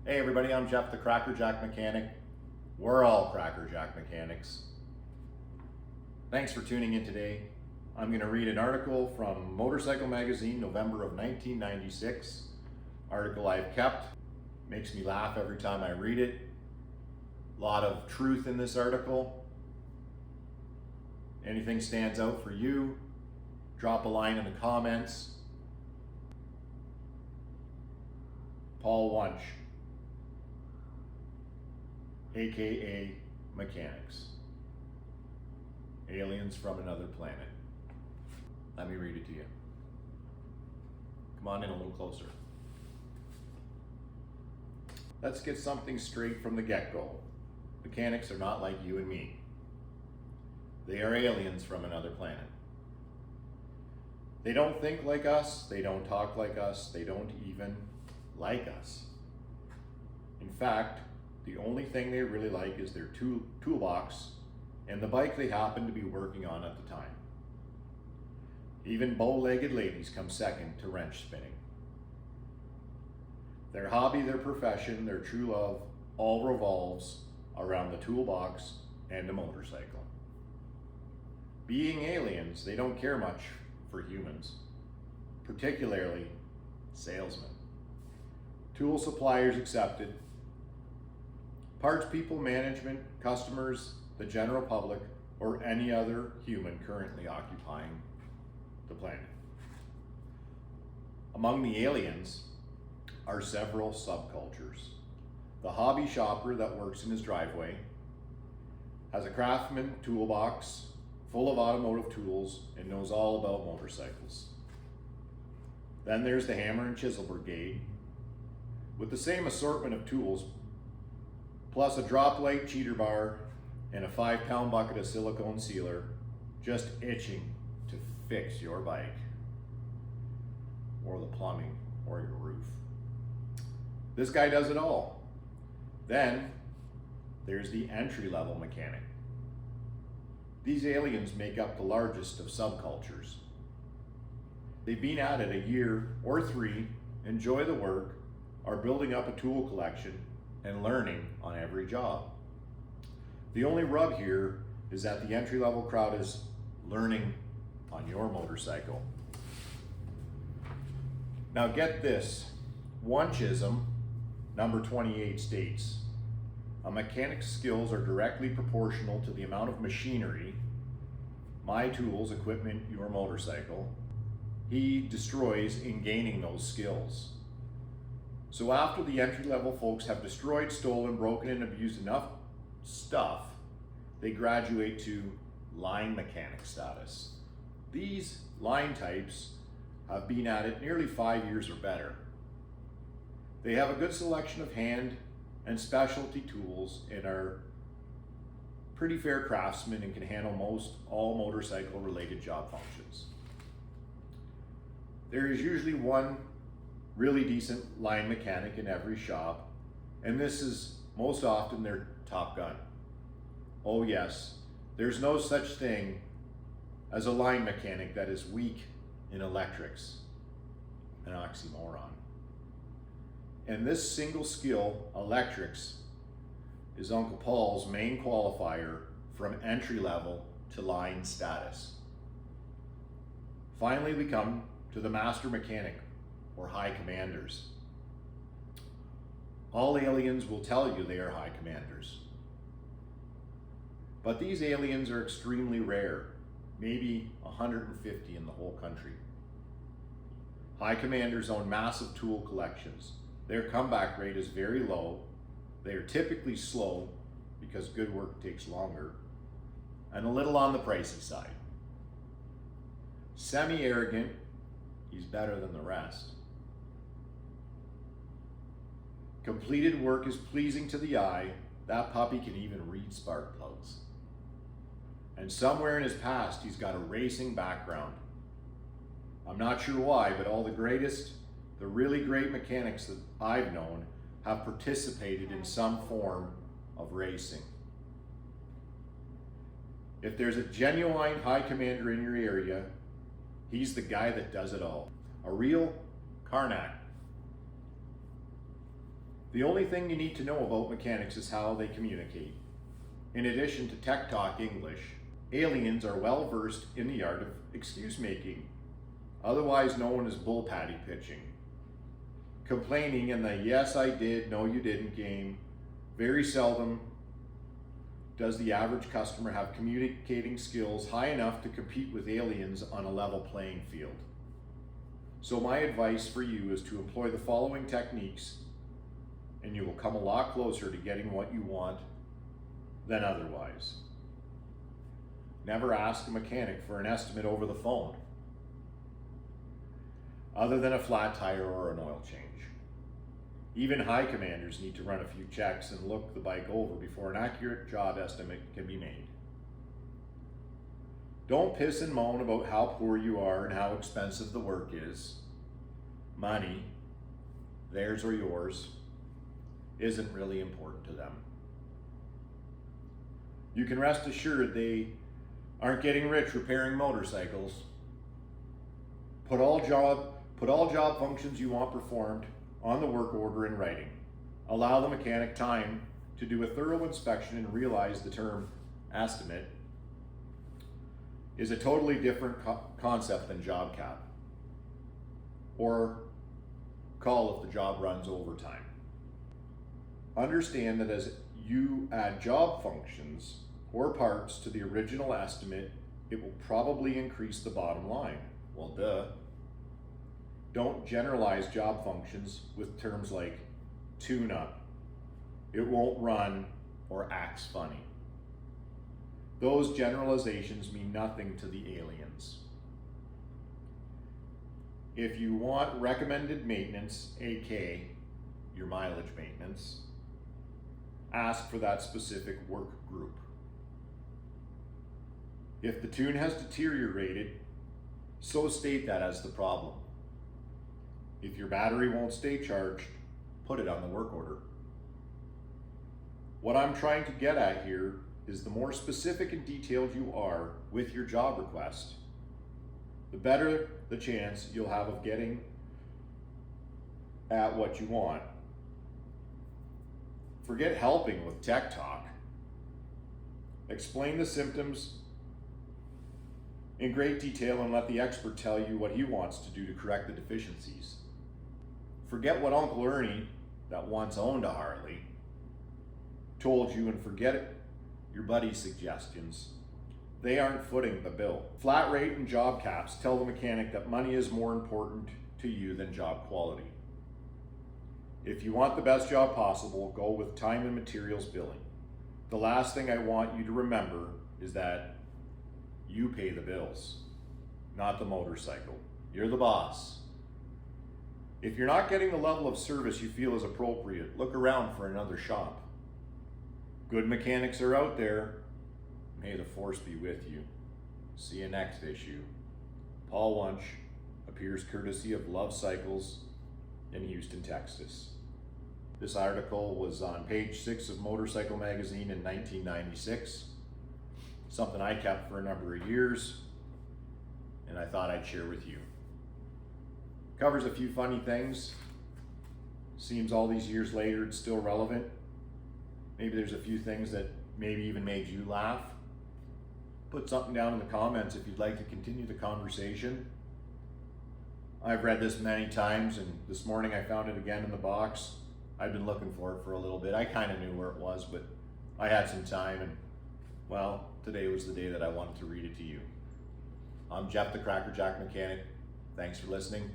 Hey everybody, I'm Jeff the Crackerjack Mechanic. We're all Crackerjack Mechanics. Thanks for tuning in today. I'm going to read an article from Motorcycle Magazine, November of 1996. Article I've kept. Makes me laugh every time I read it. A lot of truth in this article. Anything stands out for you, drop a line in the comments. Paul Wunsch, aka Mechanics. Aliens from another planet. Let me read it to you. Come on in a little closer. Let's get something straight from the get-go. Mechanics are not like you and me. They are aliens from another planet. They don't think like us, they don't talk like us, they don't even like us. In fact, the only thing they really like is their toolbox and the bike they happen to be working on at the time. Even bow-legged ladies come second to wrench spinning. Their hobby, their profession, their true love all revolves around the toolbox and a motorcycle. Being aliens, they don't care much for humans, particularly salesmen. Tool suppliers accepted. Parts people, management, customers, the general public, or any other human currently occupying the planet. Among the aliens are several subcultures. The hobby shopper that works in his driveway has a craftsman toolbox full of automotive tools and knows all about motorcycles. Then there's the hammer and chisel brigade with the same assortment of tools, plus a drop light cheater bar and a 5-pound bucket of silicone sealer, just itching to fix your bike or the plumbing or your roof. This guy does it all. Then there's the entry-level mechanic. These aliens make up the largest of subcultures. They've been at it a year or 3, enjoy the work, are building up a tool collection, and learning on every job. The only rub here is that the entry-level crowd is learning on your motorcycle. Now get this, Wunchism number 28 states, a mechanic's skills are directly proportional to the amount of machinery, my tools, equipment, your motorcycle, he destroys in gaining those skills. So after the entry-level folks have destroyed, stolen, broken, and abused enough stuff, they graduate to line mechanic status. These line types have been at it nearly 5 years or better. They have a good selection of hand and specialty tools and are pretty fair craftsmen and can handle most all motorcycle related job functions. There is usually one really decent line mechanic in every shop, and this is most often their top gun. Oh yes, there's no such thing as a line mechanic that is weak in electrics, an oxymoron. And this single skill, electrics, is Uncle Paul's main qualifier from entry level to line status. Finally, we come to the master mechanic, or high commanders. All aliens will tell you they are high commanders. But these aliens are extremely rare, maybe 150 in the whole country. High commanders own massive tool collections. Their comeback rate is very low. They are typically slow because good work takes longer, and a little on the pricey side. Semi-arrogant, he's better than the rest. Completed work is pleasing to the eye. That puppy can even read spark plugs. And somewhere in his past, he's got a racing background. I'm not sure why, but all the really great mechanics that I've known have participated in some form of racing. If there's a genuine high commander in your area, he's the guy that does it all. A real Karnak. The only thing you need to know about mechanics is how they communicate. In addition to tech talk English, aliens are well versed in the art of excuse making, otherwise known as bull patty pitching. Complaining in the yes I did, no you didn't game. Very seldom does the average customer have communicating skills high enough to compete with aliens on a level playing field. So my advice for you is to employ the following techniques, and you will come a lot closer to getting what you want than otherwise. Never ask a mechanic for an estimate over the phone, other than a flat tire or an oil change. Even high commanders need to run a few checks and look the bike over before an accurate job estimate can be made. Don't piss and moan about how poor you are and how expensive the work is. Money, theirs or yours, isn't really important to them. You can rest assured they aren't getting rich repairing motorcycles. Put all job functions you want performed on the work order in writing. Allow the mechanic time to do a thorough inspection and realize the term estimate is a totally different concept than job cap, or call if the job runs overtime. Understand that as you add job functions or parts to the original estimate, it will probably increase the bottom line. Well, duh. Don't generalize job functions with terms like tune up, it won't run, or acts funny. Those generalizations mean nothing to the aliens. If you want recommended maintenance, aka your mileage maintenance, ask for that specific work group. If the tune has deteriorated, so state that as the problem. If your battery won't stay charged, put it on the work order. What I'm trying to get at here is the more specific and detailed you are with your job request, the better the chance you'll have of getting at what you want. Forget helping with tech talk. Explain the symptoms in great detail and let the expert tell you what he wants to do to correct the deficiencies. Forget what Uncle Ernie, that once owned a Harley, told you, and forget your buddy's suggestions. They aren't footing the bill. Flat rate and job caps tell the mechanic that money is more important to you than job quality. If you want the best job possible, go with time and materials billing. The last thing I want you to remember is that you pay the bills, not the motorcycle. You're the boss. If you're not getting the level of service you feel is appropriate, look around for another shop. Good mechanics are out there. May the force be with you. See you next issue. Paul Wunsch appears courtesy of Love Cycles in Houston, Texas. This article was on page 6 of Motorcycle Magazine in 1996. Something I kept for a number of years, and I thought I'd share with you. Covers a few funny things. Seems all these years later it's still relevant. Maybe there's a few things that maybe even made you laugh. Put something down in the comments if you'd like to continue the conversation. I've read this many times, and this morning I found it again in the box. I've been looking for it for a little bit. I kind of knew where it was, but I had some time, and well, today was the day that I wanted to read it to you. I'm Jeff the Cracker Jack Mechanic. Thanks for listening.